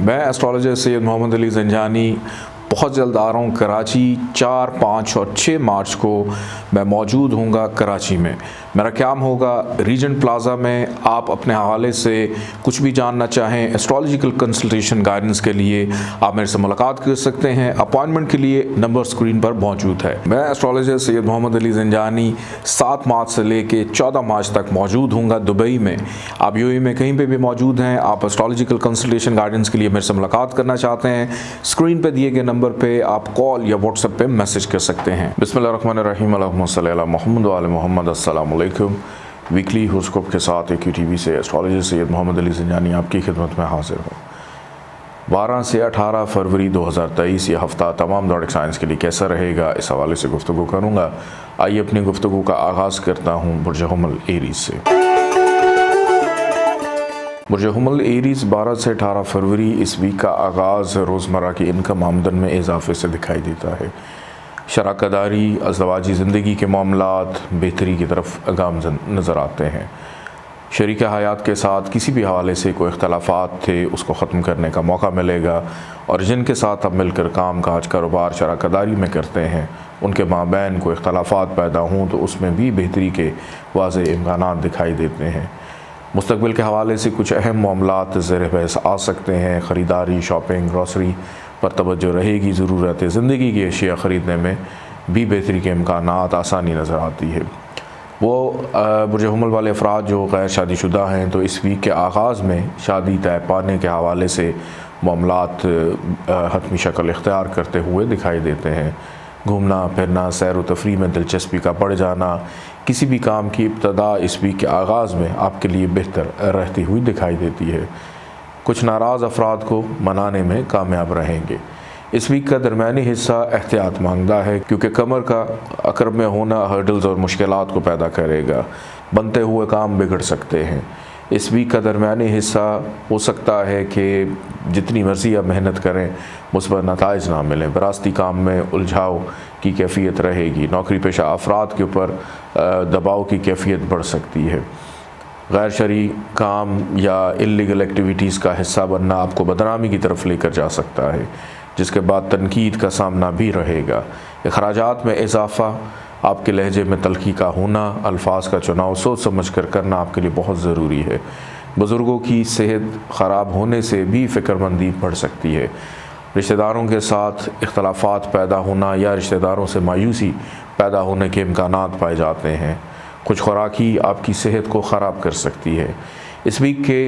मैं एस्ट्रोलॉजर सैयद मोहम्मद अली ज़ंजानी बहुत जल्द आ रहा हूँ कराची। 4, 5 और 6 मार्च को मैं मौजूद हूँगा कराची में। मेरा काम होगा रीजेंट प्लाज़ा में। आप अपने हवाले से कुछ भी जानना चाहें, एस्ट्रोलॉजिकल कंसल्टेशन गाइडेंस के लिए आप मेरे से मुलाकात कर सकते हैं। अपॉइंटमेंट के लिए नंबर स्क्रीन पर मौजूद है। मैं एस्ट्रोलॉजर सैयद मोहम्मद अली ज़ंजानी 7 मार्च से लेके 14 मार्च तक मौजूद हूँगा दुबई में। आप यूएई में कहीं पर भी मौजूद हैं, आप एस्ट्रोलॉजिकल कंसल्टेशन गाइडेंस के लिए मेरे से मुलाकात करना चाहते हैं, स्क्रीन पर दिए गए नंबर पे आप कॉल या व्हाट्सएप पे मैसेज कर सकते हैं। बिस्मिल्लाहिर्रहमानिर्रहीम, अल्लाहुम्मा सल्ली अला मोहम्मद व आले मोहम्मद। अस्सलाम वालेकुम। वीकली हॉरोस्कोप के साथ EQTV से एस्ट्रोलॉजर सैयद मोहम्मद अली ज़ंजानी आपकी खिदमत में हाजिर हूँ। 12 से 18 फरवरी 2023 ये हफ़्ता तमाम ज़ोडिक साइंस के लिए कैसा रहेगा, इस हवाले से गुफ्तगू करूँगा। आइए अपनी गुफ्तगू का आगाज़ करता हूँ बुर्ज हुमल एरीज़ से। बुर्ज हुमल एरीज़ 12 से 18 फरवरी इस वीक का आगाज़ रोज़मर्रा की इनकम आमदन में इजाफे से दिखाई देता है। शराकदारी, अज़दवाजी ज़िंदगी के मामलात बेहतरी की तरफ गामज़न नज़र आते हैं। शरीक हयात के साथ किसी भी हवाले से कोई इख्तलाफात थे उसको ख़त्म करने का मौका मिलेगा, और जिनके साथ आप मिलकर काम काज कारोबार शराकदारी में करते हैं उनके माबैन कोई इख्तलाफात पैदा हों तो उसमें भी बेहतरी के वाज़ेह इम्कानात दिखाई देते हैं। मुस्तक़बिल के हवाले से कुछ अहम मामलात ज़ेर बहस आ सकते हैं। ख़रीदारी, शॉपिंग, ग्रॉसरी पर तवज्जो रहेगी। ज़रूरत ज़िंदगी की अशिया ख़रीदने में भी बेहतरी के इम्कानात, आसानी नज़र आती है। वो बुर्ज हुमल वाले अफराद जो गैर शादीशुदा हैं तो इस वीक के आगाज़ में शादी तय पाने के हवाले से मामलात हतमी शक्ल इख्तियार करते हुए दिखाई देते हैं। घूमना फिरना, सैर व तफरीह में दिलचस्पी का बढ़ जाना, किसी भी काम की इब्तदा इस वीक के आगाज़ में आपके लिए बेहतर रहती हुई दिखाई देती है। कुछ नाराज़ अफराद को मनाने में कामयाब रहेंगे। इस वीक का दरमियानी हिस्सा एहतियात मांगता है क्योंकि कमर का अकरब में होना हर्डल्स और मुश्किलात को पैदा करेगा। बनते हुए काम बिगड़ सकते हैं। इस वीक का दरमियानी हिस्सा हो सकता है कि जितनी मर्ज़ी आप मेहनत करें मुस्बत नताइज ना मिलें। विरासती काम में उलझाव की कैफियत रहेगी। नौकरी पेशा अफराद के ऊपर दबाव की कैफियत बढ़ सकती है। गैर शरई काम या इल्लीगल एक्टिविटीज़ का हिस्सा बनना आपको बदनामी की तरफ लेकर जा सकता है, जिसके बाद तनकीद का सामना भी रहेगा। अखराजात में इजाफ़ा, आपके लहजे में तल्खी का होना, अल्फाज का चुनाव सोच समझ कर करना आपके लिए बहुत ज़रूरी है। बुज़ुर्गों की सेहत ख़राब होने से भी फ़िक्रमंदी बढ़ सकती है। रिश्तेदारों के साथ इख्तलाफात पैदा होना या रिश्तेदारों से मायूसी पैदा होने के इम्कानात पाए जाते हैं। कुछ खुराकी आपकी सेहत को ख़राब कर सकती है। इस वीक के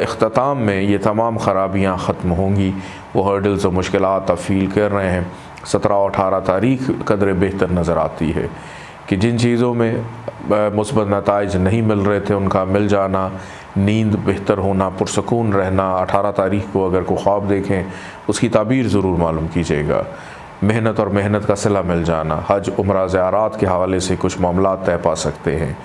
इख्तिताम में ये तमाम ख़राबियाँ ख़त्म होंगी। वो हर्डल्स और मुश्किलात आप फील कर रहे हैं। 17 और 18 तारीख कदरे बेहतर नज़र आती है कि जिन चीज़ों में मुस्बत नताइज नहीं मिल रहे थे उनका मिल जाना, नींद बेहतर होना, पुरसकून रहना। 18 तारीख को अगर कोई ख्वाब देखें उसकी ताबीर ज़रूर मालूम कीजिएगा। मेहनत और मेहनत का सिला मिल जाना, हज उम्रा ज़ियारात के हवाले से कुछ मामलात तय पा सकते हैं।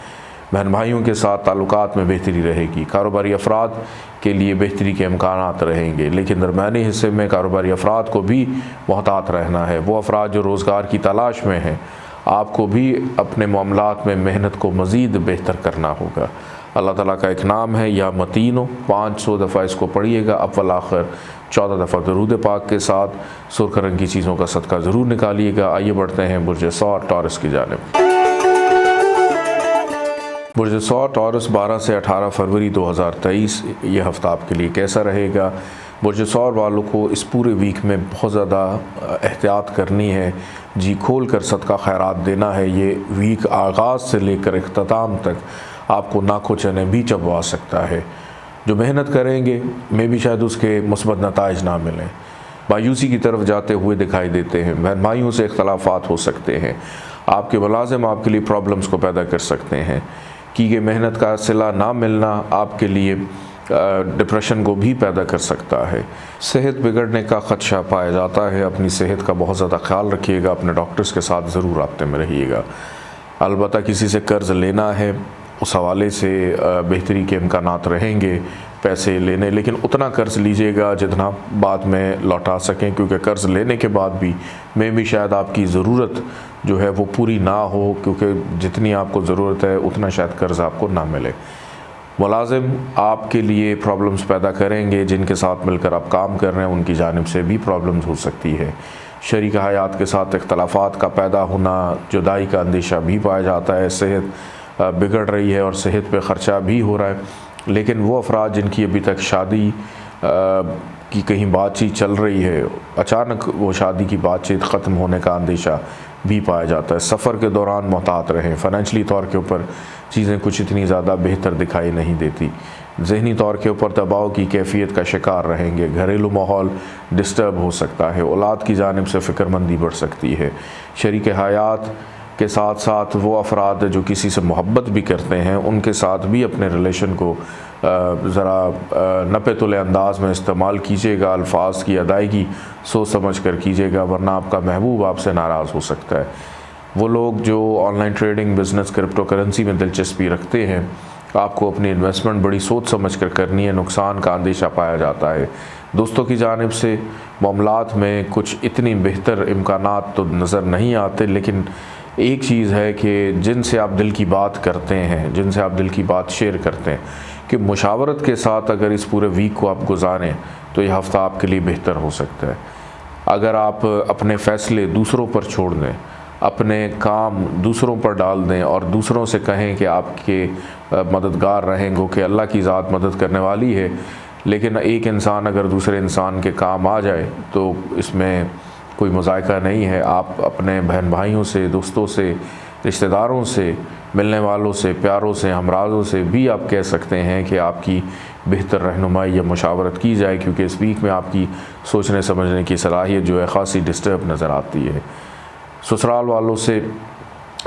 बहन भाइयों के साथ ताल्लुकात में बेहतरी रहेगी। कारोबारी अफराद के लिए बेहतरी के इम्कानात रहेंगे, लेकिन दरमियानी हिस्से में कारोबारी अफराद को भी मोहतात रहना है। वो अफराद जो रोज़गार की तलाश में हैं, आपको भी अपने मामलात में मेहनत को मज़ीद बेहतर करना होगा। अल्लाह ताला का एक नाम है या मतीनो, 500 दफ़ा इसको पढ़िएगा अव्वल आखिर, 14 दफ़ा दरूद पाक के साथ। सुर्ख रंग की चीज़ों का सदका ज़रूर निकालिएगा। आइए बढ़ते हैं बुर्ज सौर टॉरस की जानिब। बुर्ज सौर टॉरस 12 से 18 फरवरी 2023 ये हफ़्ता आपके लिए कैसा रहेगा। बुर्ज सौर वालों को इस पूरे वीक में बहुत ज़्यादा एहतियात करनी है। जी खोल कर सदका खैरात देना है। ये वीक आगाज़ से लेकर इख्तिताम तक आपको नाखो चने भी चबवा सकता है। जो मेहनत करेंगे में भी शायद उसके मुस्बत नताइज ना मिलें, मायूसी की तरफ जाते हुए दिखाई देते हैं। बहन भाइयों से इख्तलाफात हो सकते हैं। आपके मुलाजिम आपके लिए प्रॉब्लम्स को पैदा कर सकते हैं। की गई मेहनत का सिला ना मिलना आपके लिए डिप्रेशन को भी पैदा कर सकता है। सेहत बिगड़ने का ख़दशा पाया जाता है। अपनी सेहत का बहुत ज़्यादा ख्याल रखिएगा। अपने डॉक्टर्स के साथ ज़रूर राब्ते में रहिएगा। अलबत्ता किसी से कर्ज़ लेना है उस हवाले से बेहतरी के इम्कानात रहेंगे पैसे लेने, लेकिन उतना कर्ज़ लीजिएगा जितना बाद में लौटा सकें, क्योंकि कर्ज़ लेने के बाद भी शायद आपकी ज़रूरत जो है वो पूरी ना हो, क्योंकि जितनी आपको ज़रूरत है उतना शायद कर्ज़ आपको ना मिले। मुलाजिम आपके लिए प्रॉब्लम्स पैदा करेंगे, जिनके साथ मिलकर आप काम कर रहे हैं उनकी जानिब से भी प्रॉब्लम्स हो सकती है। शरीक हयात के साथ इख्तलाफात का पैदा होना, जुदाई का अंदेशा भी पाया जाता है। सेहत बिगड़ रही है और सेहत पे ख़र्चा भी हो रहा है। लेकिन वो अफराद जिनकी अभी तक शादी की कहीं बातचीत चल रही है, अचानक वो शादी की बातचीत ख़त्म होने का अंदेशा भी पाया जाता है। सफ़र के दौरान मोहतात रहें। फ़ाइनेंशली तौर के ऊपर चीज़ें कुछ इतनी ज़्यादा बेहतर दिखाई नहीं देती। ज़हनी तौर के ऊपर दबाव की कैफियत का शिकार रहेंगे। घरेलू माहौल डिस्टर्ब हो सकता है। औलाद की जानिब से फ़िक्रमंदी बढ़ सकती है। शरीक हयात के साथ साथ वो अफराद जो किसी से मोहब्बत भी करते हैं, उनके साथ भी अपने रिलेशन को ज़रा नपे तुले अंदाज में इस्तेमाल कीजिएगा। अल्फाज की अदायगी सोच समझ कर कीजिएगा, वरना आपका महबूब आपसे नाराज़ हो सकता है। वो लोग जो online trading, business, crypto currency में दिलचस्पी रखते हैं, आपको अपनी इन्वेस्टमेंट बड़ी सोच समझ कर करनी है। नुकसान का अंदेशा पाया जाता है। दोस्तों की जानिब से मामलात में कुछ इतनी बेहतर इम्कानात तो नज़र नहीं आते, लेकिन एक चीज़ है कि जिनसे आप दिल की बात करते हैं, जिनसे आप दिल की बात शेयर करते हैं, कि मुशावरत के साथ अगर इस पूरे वीक को आप गुजारें तो यह हफ़्ता आपके लिए बेहतर हो सकता है। अगर आप अपने फ़ैसले दूसरों पर छोड़ दें, अपने काम दूसरों पर डाल दें और दूसरों से कहें कि आपके मददगार रहेंगे, कि अल्लाह की ज़ात मदद करने वाली है, लेकिन एक इंसान अगर दूसरे इंसान के काम आ जाए तो इसमें कोई मज़ायका नहीं है। आप अपने बहन भाइयों से, दोस्तों से, रिश्तेदारों से, मिलने वालों से, प्यारों से, हमराज़ों से भी आप कह सकते हैं कि आपकी बेहतर रहनुमाई या मुशावरत की जाए, क्योंकि इस वीक में आपकी सोचने समझने की सलाहियत जो है ख़ासी डिस्टर्ब नज़र आती है। ससुराल वालों से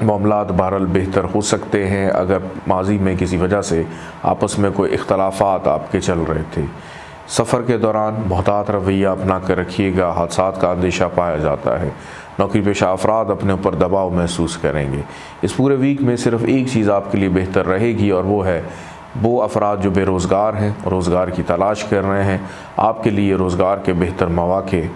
मामलात बहरहाल बेहतर हो सकते हैं अगर माजी में किसी वजह से आपस में कोई इख्तलाफात आपके चल रहे थे। सफ़र के दौरान मोहतात रवैया अपना कर रखिएगा। हादसात का अंदेशा पाया जाता है। नौकरी पेशा अफराद अपने ऊपर दबाव महसूस करेंगे। इस पूरे वीक में सिर्फ़ एक चीज़ आपके लिए बेहतर रहेगी, और वो है वो अफराद जो बेरोज़गार हैं, रोज़गार की तलाश कर रहे हैं, आपके लिए रोज़गार के बेहतर मौक़े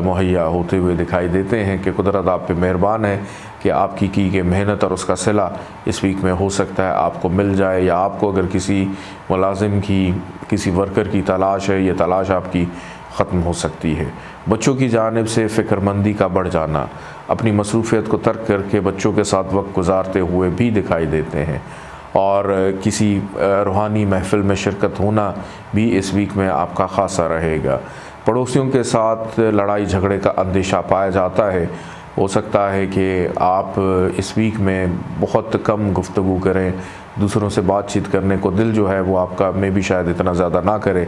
मुहैया होते हुए दिखाई देते हैं कि कुदरत आप पे मेहरबान है कि आपकी की गई मेहनत और उसका सिला इस वीक में हो सकता है आपको मिल जाए, या आपको अगर किसी मुलाजिम की, किसी वर्कर की तलाश है, ये तलाश आपकी ख़त्म हो सकती है। बच्चों की जानिब से फ़िक्रमंदी का बढ़ जाना, अपनी मसरूफ़ियत को तर्क करके बच्चों के साथ वक्त गुजारते हुए भी दिखाई देते हैं, और किसी रूहानी महफ़िल में शिरकत होना भी इस वीक में आपका ख़ासा रहेगा। पड़ोसियों के साथ लड़ाई झगड़े का अंदेशा पाया जाता है। हो सकता है कि आप इस वीक में बहुत कम गुफ्तगू करें, दूसरों से बातचीत करने को दिल जो है वो आपका में भी शायद इतना ज़्यादा ना करे।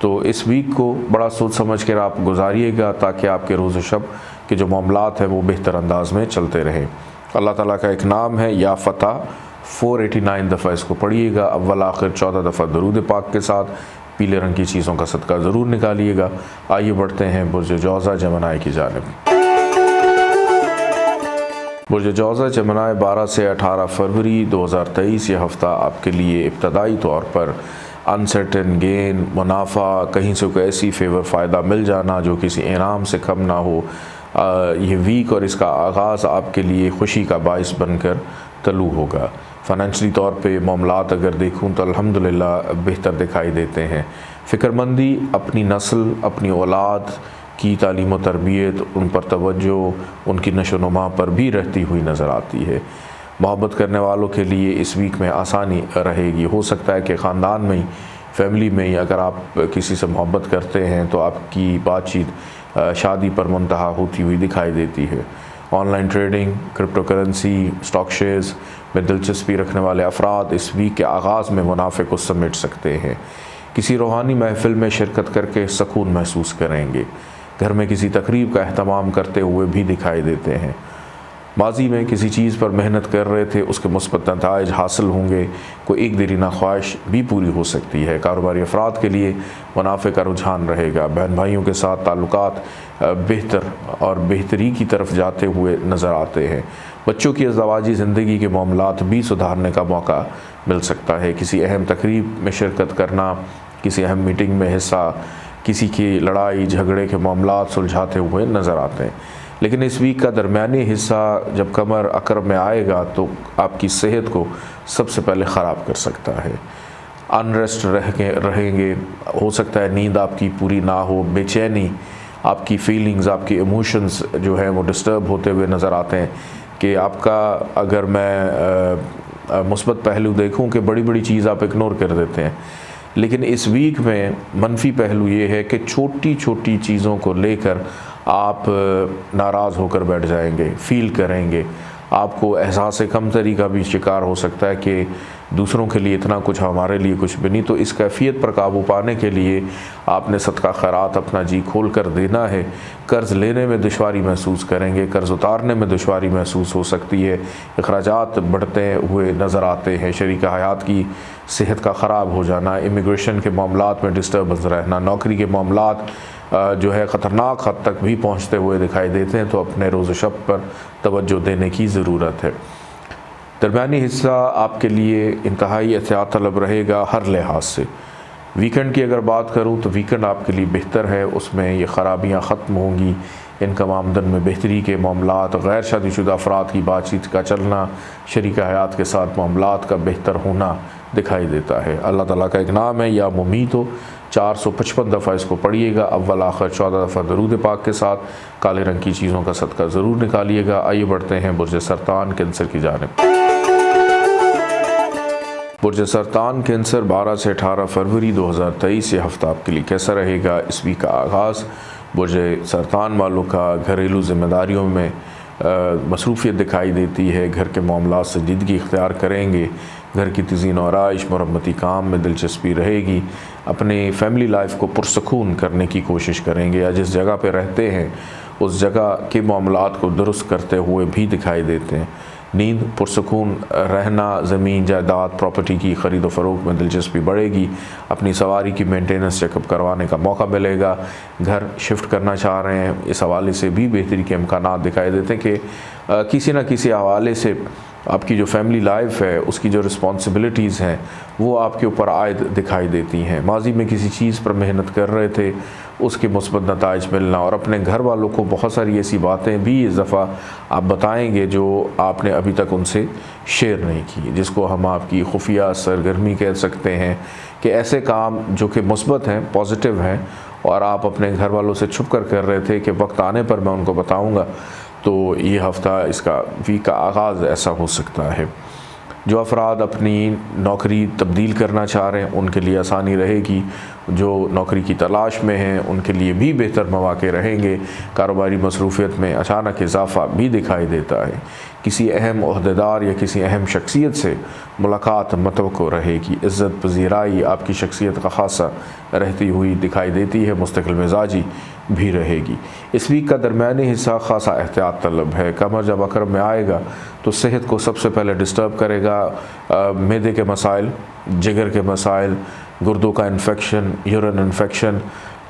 तो इस वीक को बड़ा सोच समझ कर आप गुजारिएगा, ताकि आपके रोज़ शब के जो मामलात हैं वो बेहतर अंदाज में चलते रहें। अल्लाह ताला का एक नाम है या फ़तह, 489 दफ़ा इसको पढ़िएगा। अव्वल आखिर 14 दफ़ा दरूद पाक के साथ पीले रंग की चीज़ों का सदका ज़रूर निकालिएगा। आइए बढ़ते हैं बुर्ज जौज़ा जमनाई की जानिब। बुर्ज जौज़ा जमनाई 12 से 18 फरवरी 2023 यह हफ़्ता आपके लिए इब्तदाई तौर पर अनसर्टेन गेन, मुनाफा, कहीं से कोई ऐसी फेवर फ़ायदा मिल जाना जो किसी इनाम से कम ना हो, ये वीक और इसका आगाज़ आपके लिए खुशी का बाइस बनकर तलू होगा। फ़ाइनेंशली तौर पे मामलात अगर देखूँ तो अल्हम्दुलिल्लाह बेहतर दिखाई देते हैं। फ़िक्रमंदी अपनी नस्ल, अपनी औलाद की तालीम व तरबियत, उन पर तवज्जो, उनकी नशोनुमा पर भी रहती हुई नज़र आती है। मोहब्बत करने वालों के लिए इस वीक में आसानी रहेगी। हो सकता है कि ख़ानदान में ही, फैमिली में ही अगर आप किसी से मोहब्बत करते हैं तो आपकी बातचीत शादी पर मुंतहा होती हुई दिखाई देती है। Online trading, crypto currency, stock shares में दिलचस्पी रखने वाले अफराद इस वीक के आगाज़ में मुनाफे को समेट सकते हैं। किसी रूहानी महफ़िल में शिरकत करके सुकून महसूस करेंगे। घर में किसी तकरीब का अहतमाम करते हुए भी दिखाई देते हैं। माजी में किसी चीज़ पर मेहनत कर रहे थे, उसके मुस्बत नताइज हासिल होंगे। कोई एक देरीना ख्वाहिश भी पूरी हो सकती है। कारोबारी अफराद के लिए मुनाफे का रुझान रहेगा। बहन भाइयों के साथ ताल्लुकात बेहतर और बेहतरी की तरफ जाते हुए नज़र आते हैं। बच्चों की अज़दवाजी ज़िंदगी के मामलात भी सुधारने का मौका मिल सकता है। किसी अहम तकरीब में शिरकत करना, किसी अहम मीटिंग में हिस्सा, किसी की लड़ाई झगड़े के मामलात सुलझाते हुए नज़र आते हैं। लेकिन इस वीक का दरमियानी हिस्सा जब कमर अकरब में आएगा तो आपकी सेहत को सबसे पहले ख़राब कर सकता है। अनरेस्ट रहेंगे। हो सकता है नींद आपकी पूरी ना हो, बेचैनी, आपकी फीलिंग्स, आपकी इमोशंस जो है वो डिस्टर्ब होते हुए नज़र आते हैं। कि आपका अगर मैं मुस्बत पहलू देखूं कि बड़ी बड़ी चीज़ आप इग्नोर कर देते हैं, लेकिन इस वीक में मनफी पहलू ये है कि छोटी छोटी चीज़ों को लेकर आप नाराज़ होकर बैठ जाएंगे, फ़ील करेंगे। आपको एहसास कमतरी का भी शिकार हो सकता है कि दूसरों के लिए इतना कुछ, हमारे लिए कुछ भी नहीं। तो इस कैफियत पर काबू पाने के लिए आपने सदका खैरात अपना जी खोल कर देना है। कर्ज़ लेने में दुश्वारी महसूस करेंगे, कर्ज़ उतारने में दुश्वारी महसूस हो सकती है, अखराजात बढ़ते हुए नज़र आते हैं, शरीक हयात की सेहत का ख़राब हो जाना, इमिग्रेशन के मामलात में डिस्टर्बेंस रहना, नौकरी के मामलात जो है ख़तरनाक हद तक भी पहुँचते हुए दिखाई देते हैं। तो अपने रोज़ शब पर तवज्जो देने की ज़रूरत है। दरमियानी हिस्सा आपके लिए इंतहाई एहतियात तलब रहेगा हर लिहाज से। वीकेंड की अगर बात करूं तो वीकेंड आपके लिए बेहतर है, उसमें ये ख़राबियाँ ख़त्म होंगी, इनकम आमदन में बेहतरी के मामलात, गैर शादीशुदा अफराद की बातचीत का चलना, शरीक हयात के साथ मामलात का बेहतर होना दिखाई देता है। अल्लाह ताला का एक नाम है या मुमीत हो, 455 दफ़ा इसको पढ़िएगा, अव्वल आखिर 14 दफ़ा दरूद पाक के साथ। काले रंग की चीज़ों का सदका ज़रूर निकालिएगा। आइए बढ़ते हैं बुर्ज सरतान कैंसर की जानिब। बुर्ज सरतान कैंसर 12 से 18 फरवरी 2023 ये हफ़्ता आपके लिए कैसा रहेगा। इस वीक का आगाज़ बुर्ज सरतान वालों का घरेलू ज़िम्मेदारियों में मसरूफ़ियत दिखाई देती है। घर के मामलात से जिंदगी इख्तियार करेंगे, घर की तज़ीन और आइश मरम्मती काम में दिलचस्पी रहेगी। अपनी फ़ैमिली लाइफ को पुरसकून करने की कोशिश करेंगे, या जिस जगह पे रहते हैं उस जगह के मामलात को दुरुस्त करते हुए भी दिखाई देते हैं। नींद, पुरसकून रहना, ज़मीन जायदाद प्रॉपर्टी की ख़रीद व फ़रोख्त में दिलचस्पी बढ़ेगी। अपनी सवारी की मेंटेनेंस चेकअप करवाने का मौका मिलेगा। घर शिफ्ट करना चाह रहे हैं, इस हवाले से भी बेहतरी के इम्कानात दिखाई देते हैं कि किसी न किसी हवाले से आपकी जो फैमिली लाइफ है उसकी जो रिस्पॉन्सिबिलिटीज़ हैं वो आपके ऊपर आयद दिखाई देती हैं। माजी में किसी चीज़ पर मेहनत कर रहे थे, उसके मुस्बत नताइज मिलना, और अपने घर वालों को बहुत सारी ऐसी बातें भी इस दफ़ा आप बताएंगे जो आपने अभी तक उनसे शेयर नहीं की, जिसको हम आपकी खुफिया सरगर्मी कह सकते हैं। कि ऐसे काम जो कि मुस्बत हैं, पॉजिटिव हैं, और आप अपने घर वालों से छुप कर रहे थे कि वक्त आने पर मैं उनको बताऊँगा। तो ये हफ़्ता, इसका वीक का आगाज़ ऐसा हो सकता है। जो अफराद अपनी नौकरी तब्दील करना चाह रहे हैं उनके लिए आसानी रहेगी। जो नौकरी की तलाश में हैं उनके लिए भी बेहतर मौक़े रहेंगे। कारोबारी मसरूफ़ियत में अचानक इजाफ़ा भी दिखाई देता है। किसी अहम ओहदेदार या किसी अहम शख्सियत से मुलाकात मतवक्को रहेगी। इज़्ज़त पज़ीराई आपकी शख्सियत का ख़ासा रहती हुई दिखाई देती है। मुस्तकिल मिजाजी भी रहेगी। इस वीक का दरमियानी हिस्सा ख़ासा एहतियात तलब है। कमर जब अकरम में आएगा तो सेहत को सबसे पहले डिस्टर्ब करेगा। मैदे के मसाइल, जिगर के मसाइल, गुर्दों का इन्फेक्शन, यूरिन इन्फेक्शन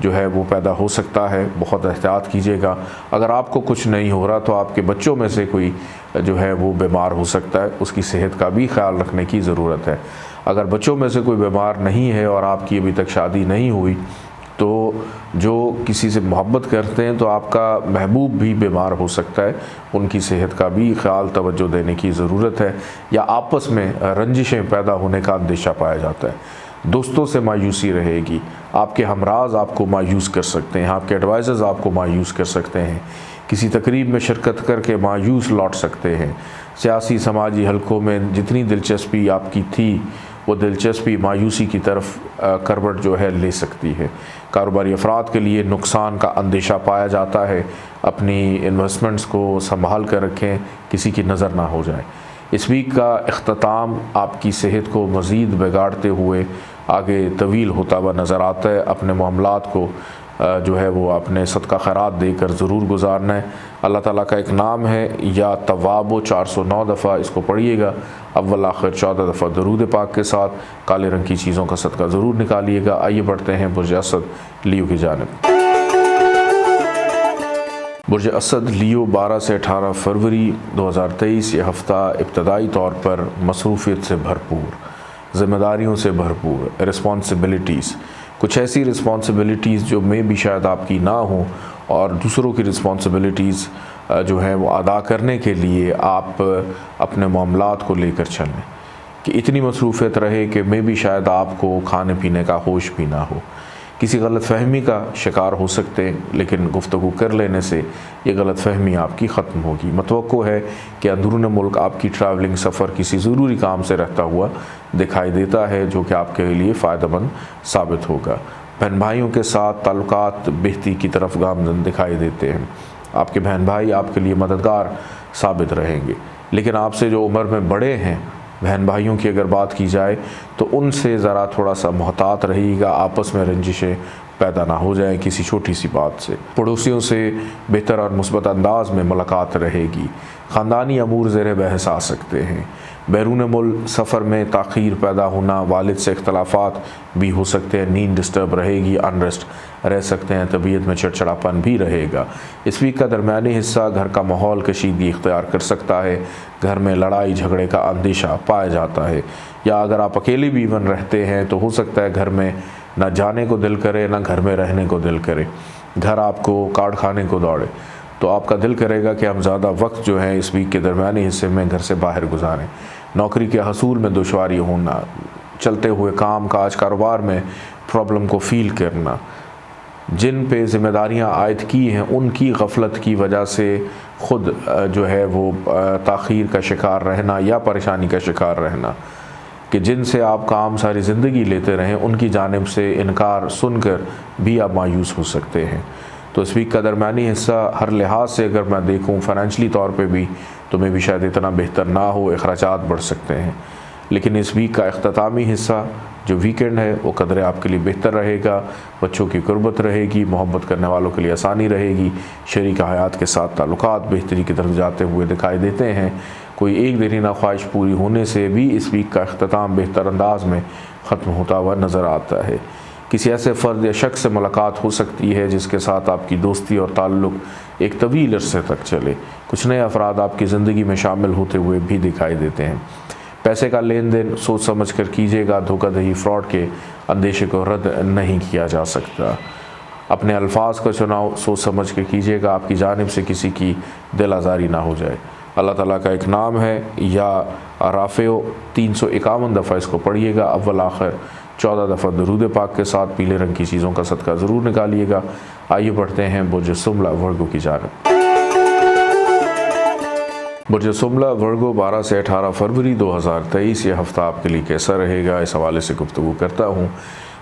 जो है वो पैदा हो सकता है। बहुत एहतियात कीजिएगा। अगर आपको कुछ नहीं हो रहा तो आपके बच्चों में से कोई जो है वो बीमार हो सकता है, उसकी सेहत का भी ख्याल रखने की ज़रूरत है। अगर बच्चों में से कोई बीमार नहीं है और आपकी अभी तक शादी नहीं हुई तो जो किसी से मोहब्बत करते हैं तो आपका महबूब भी बीमार हो सकता है, उनकी सेहत का भी ख्याल तवज्जो देने की ज़रूरत है। या आपस में रंजिशें पैदा होने का अंदेशा पाया जाता है। दोस्तों से मायूसी रहेगी। आपके हमराज आपको मायूस कर सकते हैं, आपके एडवाइज़र्स आपको मायूस कर सकते हैं। किसी तकरीब में शिरकत करके मायूस लौट सकते हैं। सियासी समाजी हलकों में जितनी दिलचस्पी आपकी थी वो दिलचस्पी मायूसी की तरफ करवट जो है ले सकती है। कारोबारी अफराद के लिए नुकसान का अंदेशा पाया जाता है। अपनी इन्वेस्टमेंट्स को संभाल कर रखें, किसी की नज़र ना हो जाए। इस वीक का इख्तिताम आपकी सेहत को मज़ीद बिगाड़ते हुए आगे तवील होता हुआ नज़र आता है। अपने मामलात को जो है वो आपने सदका खैरात देकर ज़रूर गुजारना है। अल्लाह ताला का एक नाम है या तवाबो, 409 दफ़ा इसको पढ़िएगा। अव्वल आखिर 14 दफ़ा दरूद पाक के साथ। काले रंग की चीज़ों का सदका ज़रूर निकालिएगा। आइए बढ़ते हैं बुर्ज असद लियो की जानिब। बुर्ज असद लियो 12 से 18 फरवरी 2023 ये हफ़्ता इब्तदाई तौर पर मसरूफ़ियत से भरपूर, ज़िम्मेदारियों से भरपूर, रिस्पॉन्सिबिलिटीज़, कुछ ऐसी रिस्पॉन्सिबिलिटीज़ जो में भी शायद आपकी ना हो और दूसरों की रिस्पॉन्सिबिलिटीज़ जो हैं वो अदा करने के लिए आप अपने मामलात को लेकर चलें। कि इतनी मसरूफ़ियत रहे कि मैं भी शायद आपको खाने पीने का होश भी ना हो। किसी गलत फ़हमी का शिकार हो सकते हैं, लेकिन गुफ्तगू कर लेने से ये गलत फ़हमी आपकी ख़त्म होगी। मतवक्को है कि अंदरून मुल्क आपकी ट्रैवलिंग सफ़र किसी ज़रूरी काम से रहता हुआ दिखाई देता है, जो कि आपके लिए फ़ायदेमंद साबित होगा। बहन भाइयों के साथ ताल्लुकात बेहतरी की तरफ गामज़न दिखाई देते हैं। आपके बहन भाई आपके लिए मददगार साबित रहेंगे, लेकिन आपसे जो उम्र में बड़े हैं बहन भाइयों की अगर बात की जाए तो उनसे ज़रा थोड़ा सा मोहतात रहिएगा, आपस में रंजिशें पैदा ना हो जाएं किसी छोटी सी बात से। पड़ोसियों से बेहतर और मुस्बत अंदाज में मुलाकात रहेगी। ख़ानदानी अमूर ज़ेर बहस आ सकते हैं। बैरून मुल्क सफ़र में ताख़ीर पैदा होना, वालिद से इख्तलाफात भी हो सकते हैं, नींद डिस्टर्ब रहेगी, अनरेस्ट रह सकते हैं, तबीयत में चिड़चिड़ापन भी रहेगा। इस वीक का दरमियानी हिस्सा घर का माहौल कशीदगी इख्तियार कर सकता है। घर में लड़ाई झगड़े का अंदेशा पाया जाता है, या अगर आप अकेले भी इवन रहते हैं तो हो सकता है घर में ना जाने को दिल करे ना घर में रहने को दिल करे, घर आपको काट खाने को दौड़े, तो आपका दिल करेगा कि हम ज़्यादा वक्त जो है इस वीक के दरमियानी हिस्से में घर से बाहर गुजारें। नौकरी के हसूल में दुश्वारी होना, चलते हुए काम काज कारोबार में प्रॉब्लम को फ़ील करना, जिन पे ज़िम्मेदारियाँ आयद की हैं उनकी गफलत की वजह से ख़ुद जो है वो ताख़ीर का शिकार रहना या परेशानी का शिकार रहना, कि जिनसे आप काम सारी ज़िंदगी लेते रहें उनकी जानिब से इनकार सुनकर भी आप मायूस हो सकते हैं। तो इस वीक का दरमियानी हिस्सा हर लिहाज से अगर मैं देखूँ फ़ाइनेंशली तौर पे भी तो मैं भी शायद इतना बेहतर ना हो, अखराजात बढ़ सकते हैं। लेकिन इस वीक का इख्तितामी हिस्सा जो वीकेंड है वो कदरे आपके लिए बेहतर रहेगा। बच्चों की कुर्बत रहेगी, मोहब्बत करने वालों के लिए आसानी रहेगी, शरीक हयात के साथ ताल्लुकात बेहतरी की तरफ जाते हुए दिखाई देते हैं। कोई एक देरीना ख्वाहिश पूरी होने से भी इस वीक का इख्तिताम बेहतर अंदाज में ख़त्म होता हुआ नज़र आता है। किसी ऐसे फ़र्द या शख्स से मुलाकात हो सकती है जिसके साथ आपकी दोस्ती और ताल्लुक़ एक तवील अरसे तक चले। कुछ नए अफराद आपकी ज़िंदगी में शामिल होते हुए भी दिखाई देते हैं। पैसे का लेन देन सोच समझ कर कीजिएगा, धोखाधड़ी फ्रॉड के अंदेशे को रद्द नहीं किया जा सकता। अपने अल्फाज का चुनाव सोच समझ कर कीजिएगा, आपकी जानिब से किसी की दिल आज़ारी ना हो जाए। अल्लाह ताला का एक नाम है या राफ़ेओ, 351 दफ़ा इसको पढ़िएगा, अव्वल आखिर 14 दफ़ा दरूद पाक के साथ। पीले रंग की चीज़ों का सदका ज़रूर निकालिएगा। आइए बढ़ते हैं बुर्ज सुमला वर्गो की जानिब। बुर्ज सुमला वर्गो 12 से 18 फरवरी 2023 ये हफ़्ता आपके लिए कैसा रहेगा, इस हवाले से गुफ्तगू करता हूँ।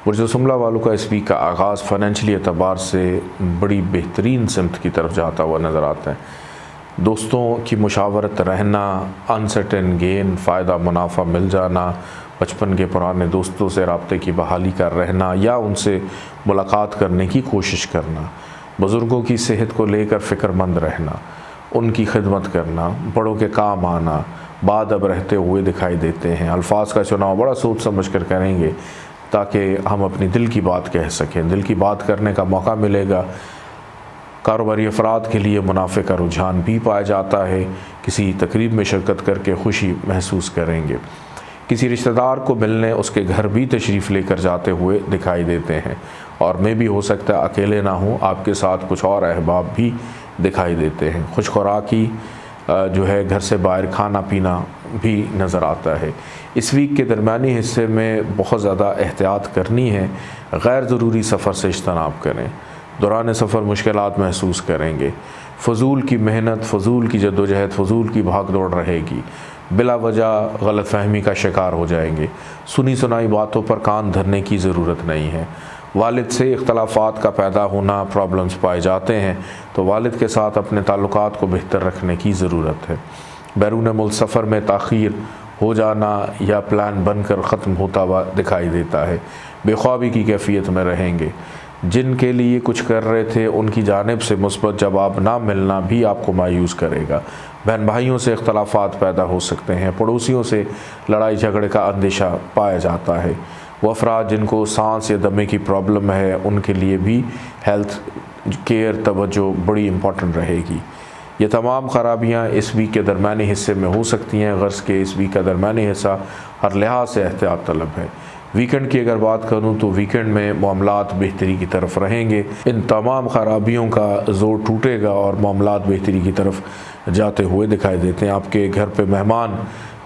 बुर्ज सुमला वालों का इस वीक का आगाज़ फ़ाइनेंशली एतबार से बड़ी बेहतरीन सिमत की तरफ जाता हुआ नज़र आता है। दोस्तों की मुशावरत रहना, अनसर्टेन गेन, फ़ायदा मुनाफा मिल जाना, बचपन के पुराने दोस्तों से रब्ते की बहाली कर रहना या उनसे मुलाकात करने की कोशिश करना, बुज़ुर्गों की सेहत को लेकर फ़िक्रमंद रहना, उनकी खिदमत करना, बड़ों के काम आना, बाद अब रहते हुए दिखाई देते हैं। अल्फाज का चुनाव बड़ा सोच समझ कर करेंगे ताकि हम अपनी दिल की बात कह सकें, दिल की बात करने का मौका मिलेगा। कारोबारी अफराद के लिए मुनाफे का रुझान भी पाया जाता है। किसी तकरीब में शिरकत करके खुशी महसूस करेंगे। किसी रिश्तेदार को मिलने उसके घर भी तशरीफ़ लेकर जाते हुए दिखाई देते हैं, और मैं भी हो सकता है अकेले ना हूँ, आपके साथ कुछ और अहबाब भी दिखाई देते हैं। खुश खुराकी जो है घर से बाहर खाना पीना भी नज़र आता है। इस वीक के दरमियानी हिस्से में बहुत ज़्यादा एहतियात करनी है। गैर ज़रूरी सफ़र से इज्तनाब करें। दौरान सफ़र मुश्किलात महसूस करेंगे। फ़जूल की मेहनत, फ़जूल की जद्दोजहद, फ़जूल की भाग दौड़ रहेगी। बिला वजह गलत फ़हमी का शिकार हो जाएंगे। सुनी सुनाई बातों पर कान धरने की ज़रूरत नहीं है। वालिद से इख्तलाफात का पैदा होना, प्रॉब्लम्स पाए जाते हैं, तो वालिद के साथ अपने ताल्लुकात को बेहतर रखने की ज़रूरत है। बैरून मुल्क सफ़र में ताख़ीर हो जाना या प्लान बनकर ख़त्म होता हुआ दिखाई देता है। बेख्वाबी की कैफियत में रहेंगे। जिनके लिए कुछ कर रहे थे उनकी जानिब से मुस्बत जवाब ना मिलना भी आपको मायूस करेगा। बहन भाइयों से इख्तलाफात पैदा हो सकते हैं। पड़ोसियों से लड़ाई झगड़े का अंदेशा पाया जाता है। वो अफराद जिनको सांस या दमे की प्रॉब्लम है उनके लिए भी हेल्थ केयर तवज्जो बड़ी इम्पॉर्टेंट रहेगी। ये तमाम ख़राबियाँ इस वीक के दरमियानी हिस्से में हो सकती हैं। गर्ज़ के इस वीक का दरमियानी हिस्सा हर लिहाज से एहतियात तलब है। वीकेंड की अगर बात करूं तो वीकेंड में मामलात बेहतरी की तरफ रहेंगे। इन तमाम ख़राबियों का ज़ोर टूटेगा और मामलात बेहतरी की तरफ जाते हुए दिखाई देते हैं। आपके घर पे मेहमान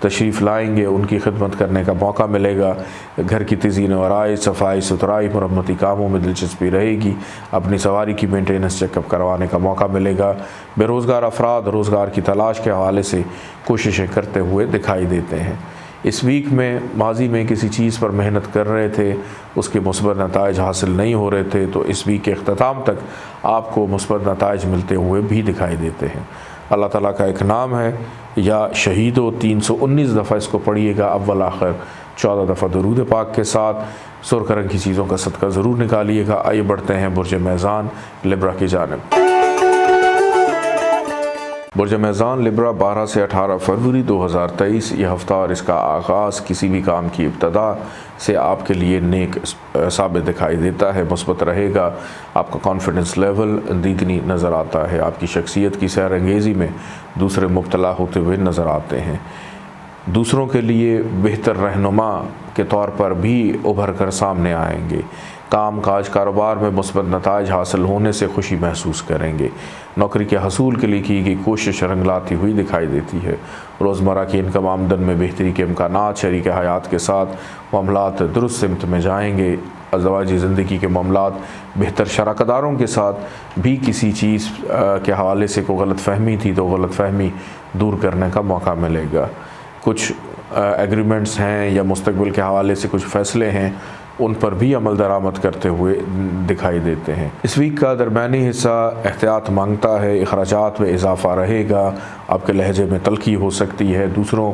तशरीफ़ लाएंगे उनकी खिदमत करने का मौका मिलेगा। घर की तज़ीन व आराई, सफाई सुथराई, मरम्मती कामों में दिलचस्पी रहेगी। अपनी सवारी की मेंटेनेंस चेकअप करवाने का मौका मिलेगा। बेरोज़गार अफराद रोज़गार की तलाश के हवाले से कोशिशें करते हुए दिखाई देते हैं। इस वीक में माजी में किसी चीज़ पर मेहनत कर रहे थे, उसके मुस्बत नताइज हासिल नहीं हो रहे थे, तो इस वीक के अख्ताम तक आपको मुस्बत नताइज मिलते हुए भी दिखाई देते हैं। अल्लाह ताला का एक नाम है या शहीदो, 319 दफ़ा इसको पढ़िएगा अव्वल आखिर, 14 दफ़ा दरूद पाक के साथ। सुर्ख रंग की चीज़ों का सदका ज़रूर निकालिएगा। आइए बढ़ते हैं बुर्ज मेज़ान लिब्रा की जानिब। बुर्ज मेज़ान लिब्रा 12 से 18 फरवरी 2023 यह हफ़्ता और इसका आगाज़ किसी भी काम की इब्तदा से आपके लिए नेक साबित दिखाई देता है, मुस्बत रहेगा। आपका कॉन्फिडेंस लेवल दीगनी नज़र आता है। आपकी शख्सियत की सैर अंगेज़ी में दूसरे मुब्तला होते हुए नज़र आते हैं। दूसरों के लिए बेहतर रहनुमा के तौर पर भी उभर कर सामने आएंगे। काम काज कारोबार में मुस्बत नताइज हासिल होने से खुशी महसूस करेंगे। नौकरी के हसूल के लिए की गई कोशिश रंग लाती हुई दिखाई देती है। रोज़मर्रा की इनकम आमदन में बेहतरी के इम्कानात, शरीक हयात के साथ मामलात दुरुस्त सिमत में जाएंगे। अज़वाजी ज़िंदगी के मामलात, बेहतर शराकदारों के साथ भी किसी चीज़ के हवाले से कोई गलत फ़हमी थी तो गलत फ़हमी दूर करने का मौका मिलेगा। कुछ एग्रीमेंट्स हैं या मुस्तकबिल के हवाले से कुछ फ़ैसले हैं, उन पर भी अमल दरामद करते हुए दिखाई देते हैं। इस वीक का दरमियानी हिस्सा एहतियात मांगता है। अखराजात में इजाफ़ा रहेगा। आपके लहजे में तल्खी हो सकती है। दूसरों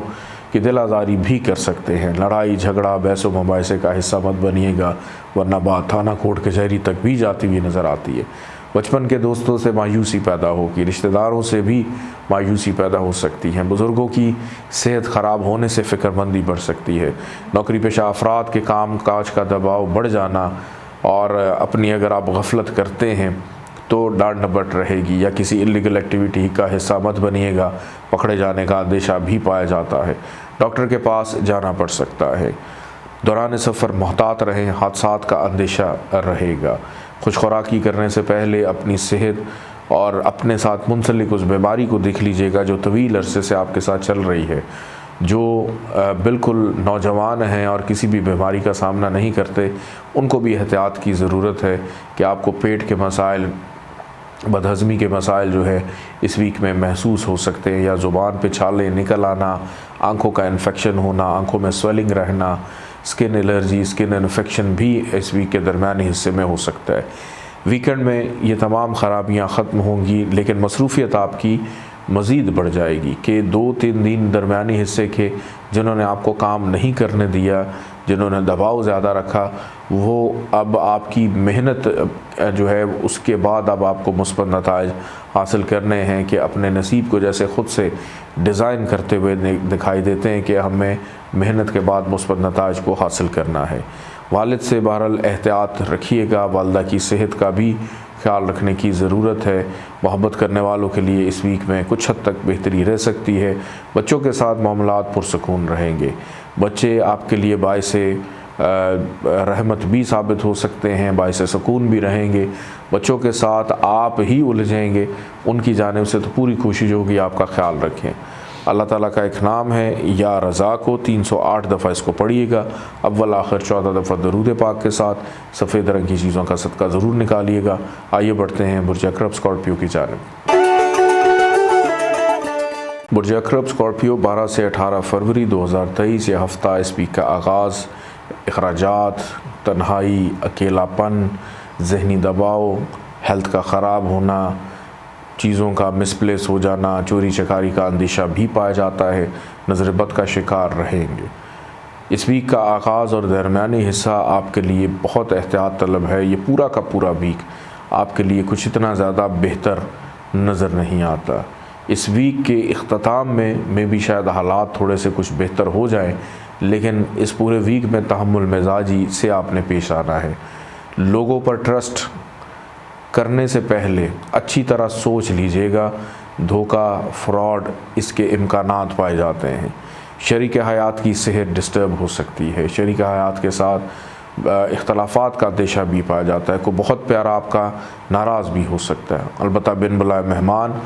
की दिल आज़ारी भी कर सकते हैं। लड़ाई झगड़ा बहस व मुबाहिसे का हिस्सा मत बनिएगा, वरना बात थाना कोर्ट कचहरी तक भी जाती हुई नज़र आती है। बचपन के दोस्तों से मायूसी पैदा होगी। रिश्तेदारों से भी मायूसी पैदा हो सकती है। बुज़ुर्गों की सेहत ख़राब होने से फ़िक्रमंदी बढ़ सकती है। नौकरी पेशा अफराद के काम काज का दबाव बढ़ जाना और अपनी अगर आप गफलत करते हैं तो डांट डपट रहेगी या किसी इलीगल एक्टिविटी का हिस्सा मत बनिएगा, पकड़े जाने का अंदेशा भी पाया जाता है। डॉक्टर के पास जाना पड़ सकता है। दौरान सफ़र मोहतात रहें, हादसात का अंदेशा रहेगा। खुश खुराकी करने से पहले अपनी सेहत और अपने साथ मुंसलिक उस बीमारी को देख लीजिएगा जो तवील अरसे से आपके साथ चल रही है। जो बिल्कुल नौजवान हैं और किसी भी बीमारी का सामना नहीं करते, उनको भी एहतियात की ज़रूरत है कि आपको पेट के मसाइल, बदहज़मी के मसाइल जो है इस वीक में महसूस हो सकते हैं, या ज़ुबान पे छाले निकल आना, आँखों का इन्फेक्शन होना, आँखों में स्वेलिंग रहना, स्किन एलर्जी, स्किन इन्फेक्शन भी इस वीक के दरमियानी हिस्से में हो सकता है। वीकेंड में ये तमाम ख़राबियाँ ख़त्म होंगी, लेकिन मसरूफ़ियत आपकी मज़ीद बढ़ जाएगी कि 2-3 दिन दरमियानी हिस्से के जिन्होंने आपको काम नहीं करने दिया, जिन्होंने दबाव ज़्यादा रखा, वो अब आपकी मेहनत जो है उसके बाद अब आपको मुस्बत नताइज हासिल करने हैं कि अपने नसीब को जैसे ख़ुद से डिज़ाइन करते हुए दिखाई देते हैं कि हमें मेहनत के बाद मुस्बत नताइज को हासिल करना है। वालिद से बहरहाल एहतियात रखिएगा। वालदा की सेहत का भी ख्याल रखने की ज़रूरत है। मोहब्बत करने वालों के लिए इस वीक में कुछ हद तक बेहतरी रह सकती है। बच्चों के साथ मामलात पुरसकून रहेंगे। बच्चे आपके लिए बाइसे रहमत भी साबित हो सकते हैं, बाइसे सुकून भी रहेंगे। बच्चों के साथ आप ही उलझेंगे, उनकी जानिब से तो पूरी कोशिश होगी आपका ख्याल रखें। अल्लाह ताला का एक नाम है या रज़ा को 308 दफ़ा इसको पढ़िएगा। अव्वल आखिर 14 दफ़ा दरूद पाक के साथ सफ़ेद रंग की चीज़ों का सदका ज़रूर निकालिएगा। आइए बढ़ते हैं बुर्ज अक़रब स्कॉर्पियो की जानिब। बुर्ज अक़रब स्कॉर्पियो 12 से 18 फरवरी 2023 यह हफ़्ता इस वीक का आगाज़ अखराजात, तन्हाई, अकेलापन, जहनी दबाव, हेल्थ का ख़राब होना, चीज़ों का मिसप्लेस हो जाना, चोरी चकारी का अंदेशा भी पाया जाता है। नज़र बद का शिकार रहेंगे। इस वीक का आगाज़ और दरमियानी हिस्सा आपके लिए बहुत एहतियात तलब है। ये पूरा का पूरा वीक आपके लिए कुछ इतना ज़्यादा बेहतर नज़र नहीं आता। इस वीक के इख्तिताम में भी शायद हालात थोड़े से कुछ बेहतर हो जाएं, लेकिन इस पूरे वीक में तहम्मुल मिजाजी से आपने पेश आना है। लोगों पर ट्रस्ट करने से पहले अच्छी तरह सोच लीजिएगा। धोखा, फ्रॉड, इसके इम्कानात पाए जाते हैं। शरीक हयात की सेहत डिस्टर्ब हो सकती है। शरीक हयात के साथ इख्तलाफात का अंदेशा भी पाया जाता है। कोई बहुत प्यारा आपका नाराज़ भी हो सकता है। अलबत्ता बिन बुलाए मेहमान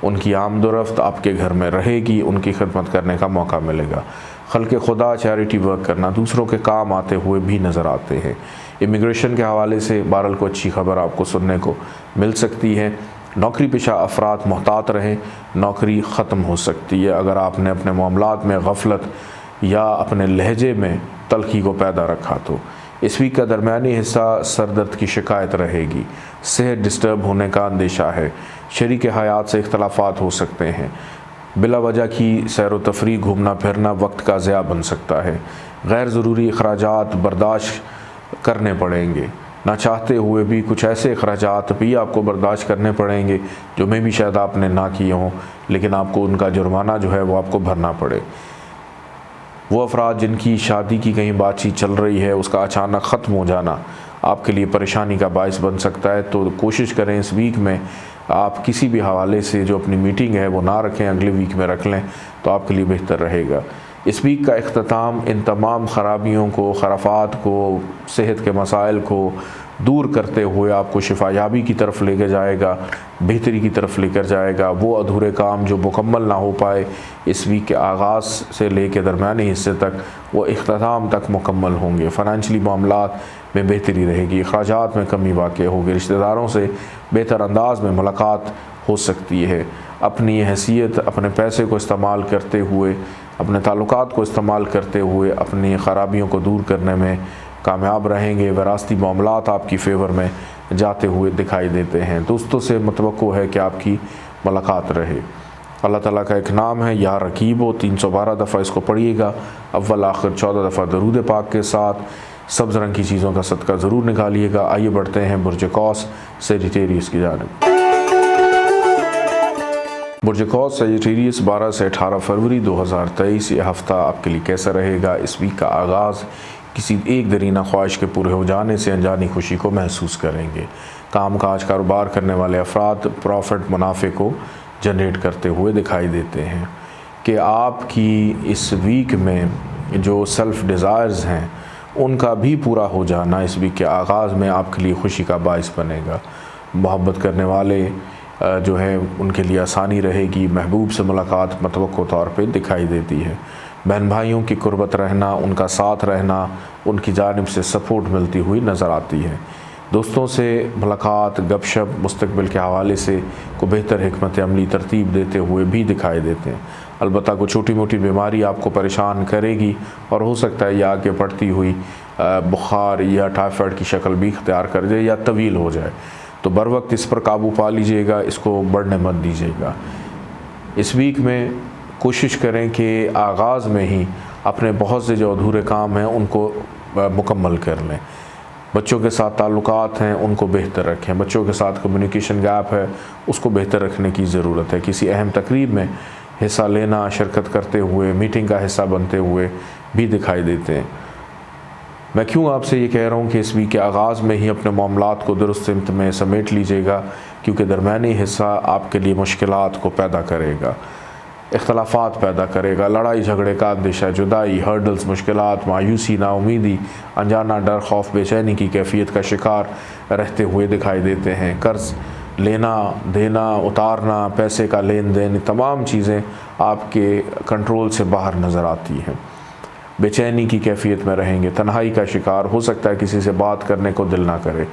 उनकी आमदोरफ्त आपके घर में रहेगी, उनकी खिदमत करने का मौका मिलेगा। खल्क़ खुदा चैरिटी वर्क करना, दूसरों के काम आते हुए भी नज़र आते हैं। इमिग्रेशन के हवाले से बहरहाल को अच्छी खबर आपको सुनने को मिल सकती है। नौकरी पेशा अफराद मोहतात रहें, नौकरी ख़त्म हो सकती है अगर आपने अपने मामलात में गफलत या अपने लहजे में तल्खी को पैदा रखा तो। इस वीक का दरमियानी हिस्सा सर दर्द की शिकायत रहेगी, सेहत डिस्टर्ब होने का अंदेशा है, शरीक हयात से इख्तलाफात हो सकते हैं, बिला वजह की सैर व तफरीह घूमना फिरना वक्त का ज़िया बन सकता है, गैर ज़रूरी अखराजात बर्दाश्त करने पड़ेंगे, ना चाहते हुए भी कुछ ऐसे अखराजात भी आपको बर्दाश्त करने पड़ेंगे जो में भी शायद आपने ना किए हों, लेकिन आपको उनका जुर्माना जो है वो आपको भरना पड़े। वो अफराद जिनकी शादी की कहीं बातचीत चल रही है, उसका अचानक ख़त्म हो जाना आपके लिए परेशानी का बायस बन सकता है, तो कोशिश करें इस वीक में आप किसी भी हवाले से जो अपनी मीटिंग है वो ना रखें, अगले वीक में रख लें तो आपके लिए बेहतर रहेगा। इस वीक का इख्तिताम इन तमाम ख़राबियों को, खराफात को, सेहत के मसाइल को दूर करते हुए आपको शिफायाबी की तरफ लेकर जाएगा, बेहतरी की तरफ लेकर जाएगा। वो अधूरे काम जो मुकम्मल ना हो पाए इस वीक के आगाज़ से लेकर दरमियानी हिस्से तक, वो इख्तिताम तक मुकम्मल होंगे। फ़ाइनेंशली मामलात में बेहतरी रहेगी, अखराजात में कमी वाक़ई होगी, रिश्तेदारों से बेहतर अंदाज में मुलाकात हो सकती है। अपनी हैसियत, अपने पैसे को इस्तेमाल करते हुए, अपने ताल्लुकात को इस्तेमाल करते हुए अपनी ख़राबियों को दूर करने में कामयाब रहेंगे। विरासती मामलात आपकी फ़ेवर में जाते हुए दिखाई देते हैं। दोस्तों से मतवक्को है कि आपकी मुलाकात रहे। अल्लाह ताला का एक नाम है या रकीब हो, 312 दफ़ा इसको पढ़िएगा, अव्वल आखिर 14 दफ़ा दरूद पाक के साथ। सब्ज़ रंग की चीज़ों का सदका ज़रूर निकालिएगा। आइए बढ़ते हैं बुर्ज कौस सेजिटेरियस की जानिब। बुर्ज कौस सेजिटेरियस 12 से 18 फरवरी 2023 ये हफ़्ता आपके लिए कैसा रहेगा। इस वीक का आगाज़ किसी एक दरीना ख्वाहिश के पूरे हो जाने से अनजानी खुशी को महसूस करेंगे। काम काज कारोबार करने वाले अफराद प्रॉफिट मुनाफे को जनरेट करते हुए दिखाई देते हैं कि आपकी इस वीक में जो सेल्फ़ डिज़ायर्स हैं उनका भी पूरा हो जाना इस वीक के आगाज़ में आपके लिए खुशी का बाइस बनेगा। मोहब्बत करने वाले जो है उनके लिए आसानी रहेगी। महबूब से मुलाकात मतवक्को तौर पे दिखाई देती है। बहन भाइयों की कुर्बत रहना, उनका साथ रहना, उनकी जानिब से सपोर्ट मिलती हुई नज़र आती है। दोस्तों से मुलाकात, गपशप मुस्तकबिल के हवाले से को बेहतर हिकमत अमली तरतीब देते हुए भी दिखाई देते हैं। अलबत्ता कोई छोटी मोटी बीमारी आपको परेशान करेगी और हो सकता है यह आगे बढ़ती हुई बुखार या टाइफाइड की शक्ल भी इख्तियार कर जाए या तवील हो जाए, तो बर वक्त इस पर काबू पा लीजिएगा, इसको बढ़ने मत दीजिएगा। इस वीक में कोशिश करें कि आगाज़ में ही अपने बहुत से जो अधूरे काम हैं उनको मुकम्मल कर लें। बच्चों के साथ ताल्लुकात हैं उनको बेहतर रखें, बच्चों के साथ कम्युनिकेशन गैप है उसको बेहतर रखने की ज़रूरत है। किसी अहम तकरीब में हिस्सा लेना, शिरकत करते हुए, मीटिंग का हिस्सा बनते हुए भी दिखाई देते हैं। मैं क्यों आपसे ये कह रहा हूँ कि इस वीक के आगाज़ में ही अपने मामलात को दुरुस्त सिमत में समेट लीजिएगा, क्योंकि दरमियानी हिस्सा आपके लिए मुश्किलात को पैदा करेगा, इख्तलाफात पैदा करेगा, लड़ाई झगड़े का अंदेशा, जुदाई, हर्डल्स, मुश्किलात, मायूसी, नाउमीदी, अनजाना डर, खौफ, बेचैनी की कैफियत का शिकार रहते हुए दिखाई देते हैं। कर्ज लेना देना, उतारना, पैसे का लेन देन, तमाम चीज़ें आपके कंट्रोल से बाहर नज़र आती हैं। बेचैनी की कैफियत में रहेंगे, तन्हाई का शिकार हो सकता है, किसी से बात करने को दिल ना करे।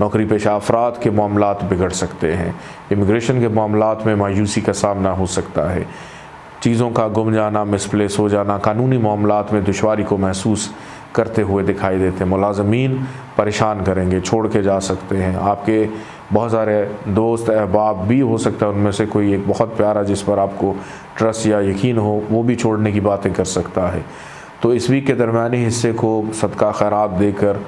नौकरी पेशा अफराद के मामलात बिगड़ सकते हैं। इमिग्रेशन के मामलात में मायूसी का सामना हो सकता है। चीज़ों का गुम जाना, मिसप्लेस हो जाना, कानूनी मामलात में दुश्वारी को महसूस करते हुए दिखाई देते हैं। मुलाज़मीन परेशान करेंगे, छोड़ के जा सकते हैं। आपके बहुत सारे दोस्त अहबाब भी हो सकता है, उनमें से कोई एक बहुत प्यारा जिस पर आपको ट्रस्ट या यकीन हो वो भी छोड़ने की बातें कर सकता है। तो इस वीक के दरमियानी हिस्से को सदका खैरात देकर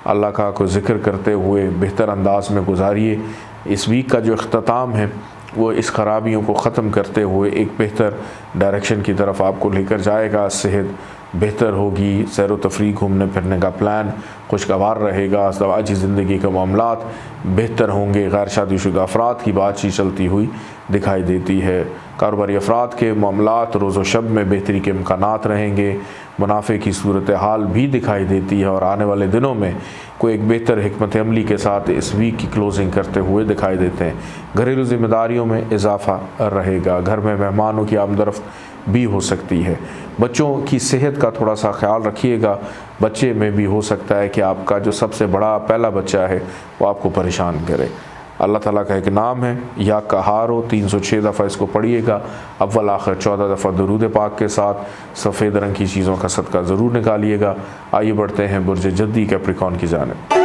अल्लाह का को ज़िक्र करते हुए बेहतर अंदाज में गुजारिए। इस वीक का जो इख्तिताम है वो इस ख़राबियों को ख़त्म करते हुए एक बेहतर डायरेक्शन की तरफ आपको लेकर जाएगा। सेहत बेहतर होगी, सैर व तफरीह, घूमने फिरने का प्लान खुशगवार रहेगा, अज़दवाजी ज़िंदगी के मामलात बेहतर होंगे, गैर शादीशुदा अफराद की बातचीत चलती हुई दिखाई देती है। कारोबारी अफराद के मामलात रोज़ व शब में बेहतरी के इम्कानात रहेंगे। मुनाफे की सूरत हाल भी दिखाई देती है और आने वाले दिनों में कोई एक बेहतर हिकमत अमली के साथ इस वीक की क्लोजिंग करते हुए दिखाई देते हैं। घरेलू जिम्मेदारियों में इजाफा रहेगा। घर में मेहमानों की आमदरफ्त भी हो सकती है। बच्चों की सेहत का थोड़ा सा ख्याल रखिएगा। बच्चे में भी हो सकता है कि आपका जो सबसे बड़ा पहला बच्चा है वो आपको परेशान करे। अल्लाह ताला का एक नाम है या कहारो, 306 दफ़ा इसको पढ़िएगा। अव्वल आखिर 14 दफ़ा दरूद पाक के साथ सफ़ेद रंग की चीज़ों का सदका ज़रूर निकालिएगा। आइए बढ़ते हैं बुर्ज जद्दी कैप्रिकॉन की जानिब।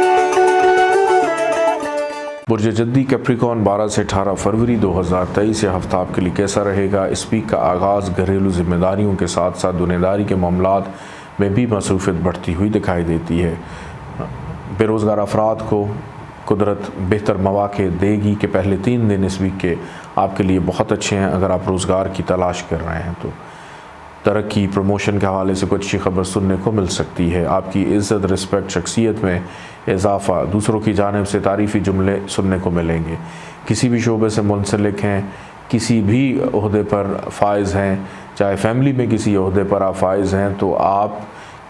बुर्ज जद्दी कैप्रिकॉन 12 से 18 फरवरी 2023 यह हफ्ता आपके लिए कैसा रहेगा। इस वीक का आगाज़ घरेलू जिम्मेदारियों के साथ साथ दुनियादारी के मामलात में भी मसरूफियत बढ़ती हुई दिखाई देती है। बेरोज़गार अफराद को कुदरत बेहतर मौक़े देगी कि पहले 3 दिन इस वीक के आपके लिए बहुत अच्छे हैं। अगर आप रोज़गार की तलाश कर रहे हैं तो तरक्की, प्रमोशन के हवाले से कुछ अच्छी खबर सुनने को मिल सकती है। आपकी इज़्ज़त, रिस्पेक्ट, शख्सियत में इजाफ़ा, दूसरों की जानिब से तारीफ़ी जुमले सुनने को मिलेंगे। किसी भी शोबे से मुंसलिक हैं, किसी भी ओहदे पर फाइज़ हैं, चाहे फैमिली में किसी ओहदे पर आप फाइज़ हैं, तो आप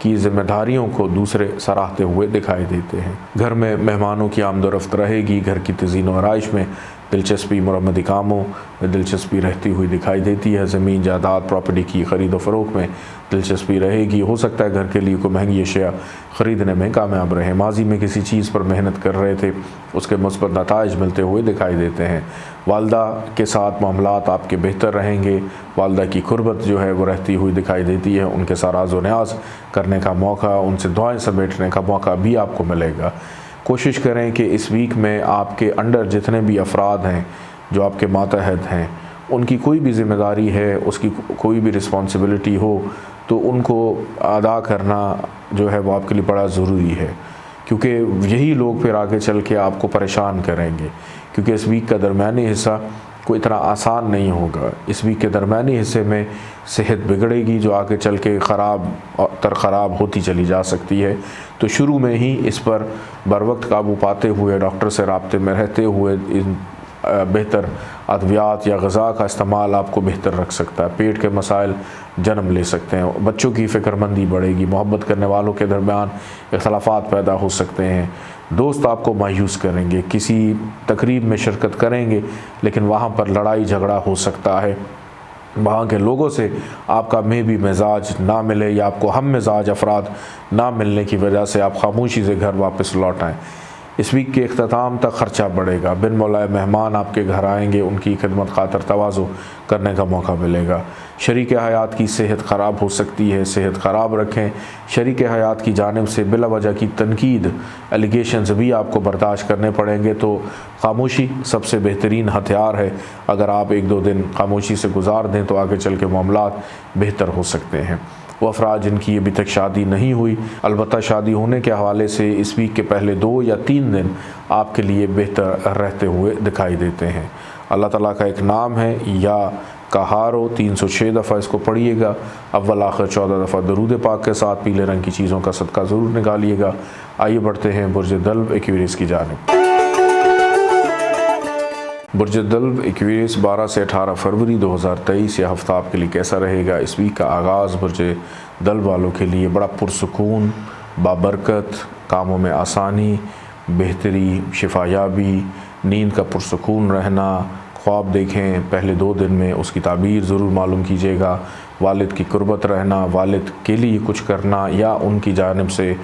की ज़िम्मेदारियों को दूसरे सराहते हुए दिखाई देते हैं। घर में मेहमानों की आमदोरफ्त रहेगी। घर की तज़ीन व आराइश में दिलचस्पी, मुरम्मती कामों में दिलचस्पी रहती हुई दिखाई देती है। ज़मीन जायदाद प्रॉपर्टी की ख़रीद फ़रोख्त में दिलचस्पी रहेगी। हो सकता है घर के लिए कोई महंगी अशिया ख़रीदने में कामयाब रहे। माजी में किसी चीज़ पर मेहनत कर रहे थे, उसके मुस्बत नताइज मिलते हुए दिखाई देते हैं। वालदा के साथ मामलात आपके बेहतर रहेंगे। वालदा की कुर्बत जो है वो रहती हुई दिखाई देती है। उनके साथ राज़ व न्याज़ करने का मौका, उनसे दुआएं समेटने का मौका भी आपको मिलेगा। कोशिश करें कि इस वीक में आपके अंडर जितने भी अफराद हैं जो आपके मातहत हैं, उनकी कोई भी ज़िम्मेदारी है, उसकी कोई भी रिस्पॉन्सिबिलिटी हो तो उनको अदा करना जो है वो आपके लिए बड़ा ज़रूरी है, क्योंकि यही लोग फिर आगे चल के आपको परेशान करेंगे। क्योंकि इस वीक का दरमियानी हिस्सा कोई इतना आसान नहीं होगा। इस वीक के दरमियानी हिस्से में सेहत बिगड़ेगी जो आगे चल के ख़राब होती चली जा सकती है। तो शुरू में ही इस पर बरवक्त काबू पाते हुए, डॉक्टर से राब्ते में रहते हुए इन बेहतर अद्वियात या ग़िज़ा का इस्तेमाल आपको बेहतर रख सकता है। पेट के मसाइल जन्म ले सकते हैं। बच्चों की फ़िक्रमंदी बढ़ेगी। मोहब्बत करने वालों के दरमियान इख्तलाफात पैदा हो सकते हैं। दोस्त आपको मायूस करेंगे। किसी तकरीब में शिरकत करेंगे लेकिन वहाँ पर लड़ाई झगड़ा हो सकता है। वहाँ के लोगों से आपका में भी मिजाज ना मिले या आपको हम मिजाज अफराद ना मिलने की वजह से आप खामोशी से घर वापस लौट आएँ। इस वीक के अख्ताम तक ख़र्चा बढ़ेगा। बिन मौलाए मेहमान आपके घर आएंगे, उनकी खिदमत खातर तवाज़ु करने का मौका मिलेगा। शरीक हयात की सेहत ख़राब हो सकती है, सेहत ख़राब रखें। शरीक हयात की जानिब से बिला वजह की तनकीद, एलिगेशंस भी आपको बर्दाश्त करने पड़ेंगे। तो खामोशी सबसे बेहतरीन हथियार है। अगर आप 1-2 दिन खामोशी से गुजार दें तो आगे चल के मामलात बेहतर हो सकते हैं। वो अफराद जिनकी अभी तक शादी नहीं हुई, अलबत्ता शादी होने के हवाले से इस वीक के पहले 2 या 3 दिन आपके लिए बेहतर रहते हुए दिखाई देते हैं। अल्लाह ताला का एक नाम है या कहारो, 306 दफ़ा इसको पढ़िएगा। अव्वल आखिर 14 दफ़ा दरूद पाक के साथ पीले रंग की चीज़ों का सदका ज़रूर निकालिएगा। आइए बढ़ते हैं बुर्ज दल्ब एक्वेरियस की जानिब। बुर्ज दल्ब एक्वेरियस 12 से 18 फरवरी 2023 यह हफ्ता आपके लिए कैसा रहेगा। इस वीक का आगाज़ बुर्ज दल्ब वालों के लिए बड़ा पुरसुकून, बाबरकत, कामों में आसानी, बेहतरी, शिफायाबी, नींद का पुरसुकून रहना। ख्वाब देखें पहले 2 दिन में, उसकी ताबीर ज़रूर मालूम कीजिएगा। वालिद की कुर्बत रहना, वालिद के लिए कुछ करना या उनकी जानिब से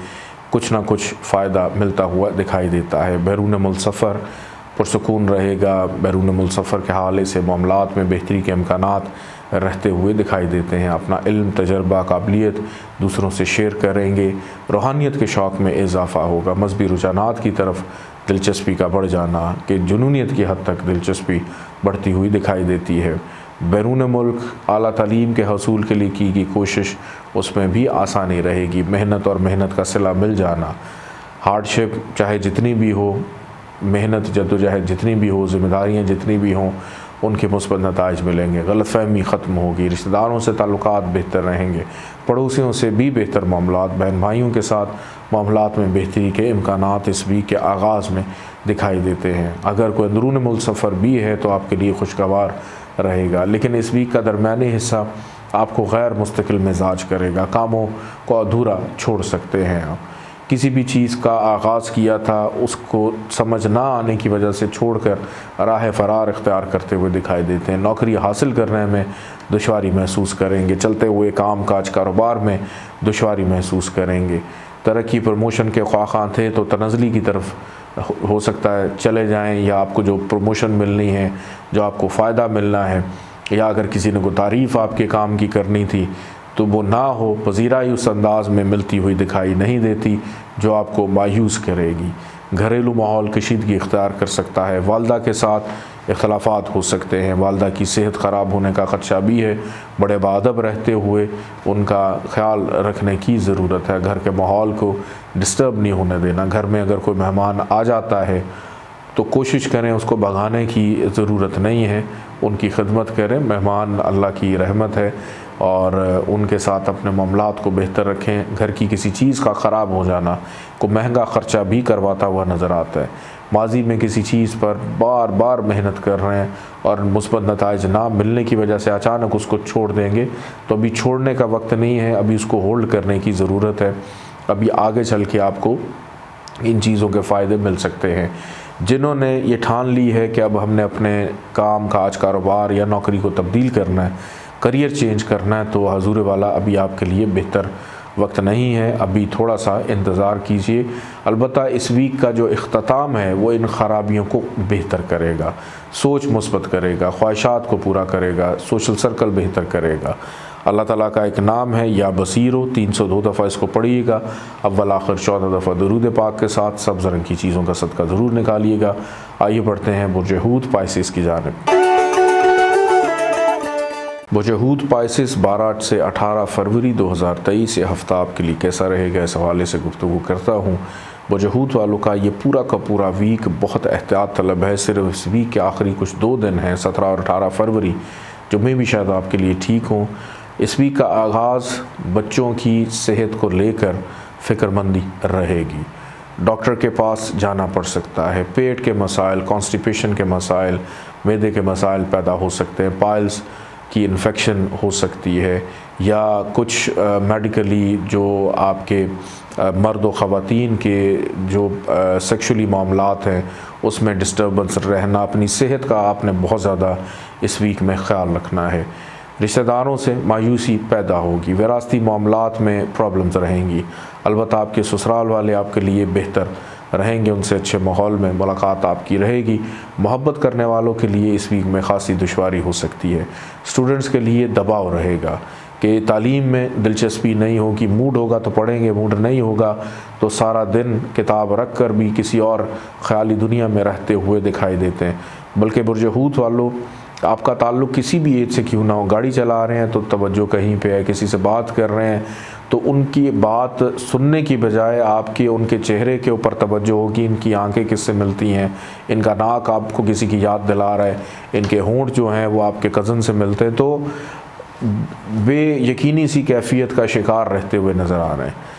कुछ ना कुछ फ़ायदा मिलता हुआ दिखाई देता है। बैरून मुल्क सफ़र पुरसुकून रहेगा। बैरून मुल्क सफ़र के हवाले से मामलात में बेहतरी के इम्कानात रहते हुए दिखाई देते हैं। अपना इल्म, तजर्बा, काबिलियत दूसरों से शेयर करेंगे। रूहानियत के शौक़ में इजाफ़ा होगा। मजहबी रुझानात की तरफ दिलचस्पी का बढ़ जाना कि जुनूनियत की हद तक दिलचस्पी बढ़ती हुई दिखाई देती है। बैरून मुल्क आला तालीम के हसूल के लिए की गई कोशिश, उसमें भी आसानी रहेगी। मेहनत और मेहनत का सिला मिल जाना। हार्डशिप चाहे जितनी भी हो, मेहनत जद्दोजहद जितनी भी हो, ज़िम्मेदारियाँ जितनी भी हों, उनके मुस्बत नताइज मिलेंगे, गलतफ़हमी ख़त्म होगी, रिश्तेदारों से ताल्लुकात बेहतर रहेंगे, पड़ोसियों से भी बेहतर मामलात, बहन भाइयों के साथ मामलात में बेहतरी के इम्कानात इस वीक के आगाज़ में दिखाई देते हैं। अगर कोई अंदरून मुल्क सफ़र भी है तो आपके लिए खुशगवार रहेगा, लेकिन इस वीक का दरमियानी हिस्सा आपको गैर मुस्तकिल मिजाज करेगा, कामों को अधूरा छोड़ सकते हैं आप। किसी भी चीज़ का आगाज़ किया था उसको समझ ना आने की वजह से छोड़कर राह फ़रार इख्तियार करते हुए दिखाई देते हैं। नौकरी हासिल करने में दुश्वारी महसूस करेंगे, चलते हुए काम काज कारोबार में दुश्वारी महसूस करेंगे। तरक्की प्रमोशन के ख्वाहां थे तो तनज़ली की तरफ हो सकता है चले जाएं, या आपको जो प्रमोशन मिलनी है, जो आपको फ़ायदा मिलना है, या अगर किसी ने कोई तारीफ़ आपके काम की करनी थी तो वो ना हो, पजीराई उस अंदाज में मिलती हुई दिखाई नहीं देती जो आपको मायूस करेगी। घरेलू माहौल कशीदगी इख्तियार कर सकता है, वालदा के साथ इख्तलाफात हो सकते हैं, वालदा की सेहत ख़राब होने का ख़दशा भी है। बड़े बाअदब रहते हुए उनका ख्याल रखने की ज़रूरत है, घर के माहौल को डिस्टर्ब नहीं होने देना। घर में अगर कोई मेहमान आ जाता है तो कोशिश करें उसको भगाने की ज़रूरत नहीं है, उनकी खिदमत करें। मेहमान अल्लाह की रहमत है और उनके साथ अपने मामलात को बेहतर रखें। घर की किसी चीज़ का ख़राब हो जाना को महंगा ख़र्चा भी करवाता हुआ नज़र आता है। माजी में किसी चीज़ पर बार बार मेहनत कर रहे हैं और मुस्बत नताइज ना मिलने की वजह से अचानक उसको छोड़ देंगे तो अभी छोड़ने का वक्त नहीं है, अभी उसको होल्ड करने की ज़रूरत है। अभी आगे चल के आपको इन चीज़ों के फ़ायदे मिल सकते हैं। जिन्होंने ये ठान ली है कि अब हमने अपने काम काज कारोबार या नौकरी को तब्दील करना है, करियर चेंज करना है, तो हजूर वाला अभी आपके लिए बेहतर वक्त नहीं है, अभी थोड़ा सा इंतज़ार कीजिए। अलबत्ता इस वीक का जो इख्तिताम है वो इन ख़राबियों को बेहतर करेगा, सोच मुस्बत करेगा, ख्वाहिशात को पूरा करेगा, सोशल सर्कल बेहतर करेगा। अल्लाह ताला का एक नाम है या बसीरो, 302 दफ़ा इसको पढ़िएगा, अव्वल आखिर 14 दफ़ा दरूद पाक के साथ। सब्ज़ रंग की चीज़ों का सदका ज़रूर निकालिएगा। आइए बढ़ते हैं बुर्ज हूत पाइसिस की जानिब। बुर्ज हूत पाइसिस 12 से 18 फरवरी 2023 ये हफ़्ता आपके लिए कैसा रहेगा, इस हवाले से गुफ्तगू करता हूँ। बुर्ज हूत वालों का ये पूरा का पूरा वीक बहुत एहतियात तलब है। सिर्फ इस वीक के आखिरी कुछ 2 दिन हैं, 17 और 18 फरवरी, जो मैं भी शायद आपके लिए ठीक हूँ। इस वीक का आगाज़ बच्चों की सेहत को लेकर फ़िक्रमंदी रहेगी। डॉक्टर के पास जाना पड़ सकता है, पेट के मसाइल, कॉन्स्टिपेशन के मसाइल, मैदे के मसाइल पैदा हो सकते हैं, पाइल्स की इन्फेक्शन हो सकती है, या कुछ मेडिकली जो आपके मर्द व ख़वातीन के जो सेक्शुअली मामलात हैं उसमें डिस्टर्बेंस रहना। अपनी सेहत का आपने बहुत ज़्यादा इस वीक में ख्याल रखना है। रिश्तेदारों से मायूसी पैदा होगी, विरासती मामलात में प्रॉब्लम्स रहेंगी। अलबत्ता आपके ससुराल वाले आपके लिए बेहतर रहेंगे, उनसे अच्छे माहौल में मुलाकात आपकी रहेगी। मोहब्बत करने वालों के लिए इस वीक में ख़ासी दुश्वारी हो सकती है। स्टूडेंट्स के लिए दबाव रहेगा कि तालीम में दिलचस्पी नहीं होगी, मूड होगा तो पढ़ेंगे, मूड नहीं होगा तो सारा दिन किताब रख कर भी किसी और ख़याली दुनिया में रहते हुए दिखाई देते हैं। बल्कि बुर्ज हूत वालों, आपका ताल्लुक़ किसी भी एज से क्यों ना हो, गाड़ी चला रहे हैं तो तवज्जो कहीं पे है, किसी से बात कर रहे हैं तो उनकी बात सुनने की बजाय आपके उनके चेहरे के ऊपर तवज्जो होगी। इनकी आंखें किससे मिलती हैं, इनका नाक आपको किसी की याद दिला रहा है, इनके होंठ जो हैं वो आपके कज़न से मिलते हैं, तो वे यकीनी सी कैफियत का शिकार रहते हुए नज़र आ रहे हैं।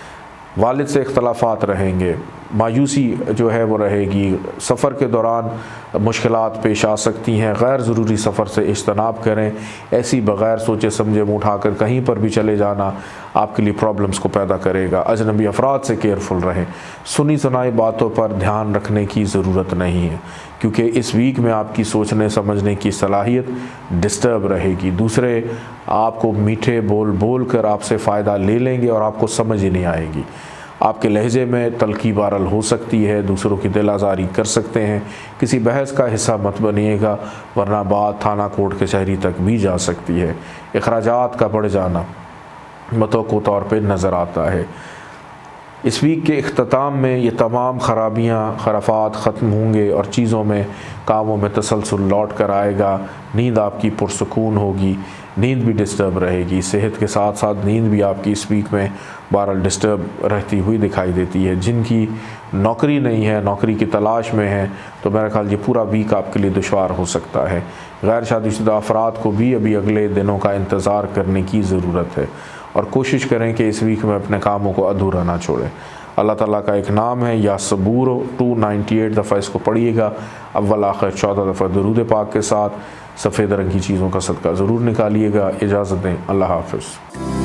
वालिद से इख्तलाफात रहेंगे, मायूसी जो है वो रहेगी। सफ़र के दौरान मुश्किलात पेश आ सकती हैं, गैर ज़रूरी सफ़र से इज्तनाब करें। ऐसी बग़ैर सोचे समझे मुँह उठाकर कहीं पर भी चले जाना आपके लिए प्रॉब्लम्स को पैदा करेगा। अजनबी अफराद से केयरफुल रहें। सुनी सुनाई बातों पर ध्यान रखने की ज़रूरत नहीं है, क्योंकि इस वीक में आपकी सोचने समझने की सलाहियत डिस्टर्ब रहेगी। दूसरे आपको मीठे बोल बोल कर आपसे फ़ायदा ले लेंगे और आपको समझ ही नहीं आएगी। आपके लहजे में तलखी बारल हो सकती है, दूसरों की दिल आज़ारी कर सकते हैं। किसी बहस का हिस्सा मत बनिएगा, वरना बात थाना कोर्ट कचहरी तक भी जा सकती है। अखराजात का बढ़ जाना मतवक्को तौर पे नज़र आता है। इस वीक के इख्तिताम में ये तमाम ख़राबियाँ खराफात ख़त्म होंगे और चीज़ों में कामों में तसलसल लौट कर आएगा। नींद आपकी पुरसकून होगी। नींद भी डिस्टर्ब रहेगी। सेहत के साथ साथ नींद भी आपकी इस वीक में बहरहाल डिस्टर्ब रहती हुई दिखाई देती है। जिनकी नौकरी नहीं है, नौकरी की तलाश में है, तो मेरा ख्याल ये पूरा वीक आपके लिए दुश्वार हो सकता है। गैर शादीशुदा अफराद को भी अभी अगले दिनों का इंतज़ार करने की ज़रूरत है और कोशिश करें कि इस वीक में अपने कामों को अधूरा ना छोड़ें। अल्लाह ताला का एक नाम है या सबूर, 298 दफ़ा इसको पढ़िएगा, अव्वल आखिर 14 दफ़ा दुरूद पाक के साथ। सफ़ेद रंग की चीज़ों का सदका ज़रूर निकालिएगा। इजाज़त दें, अल्लाह हाफ़िज़।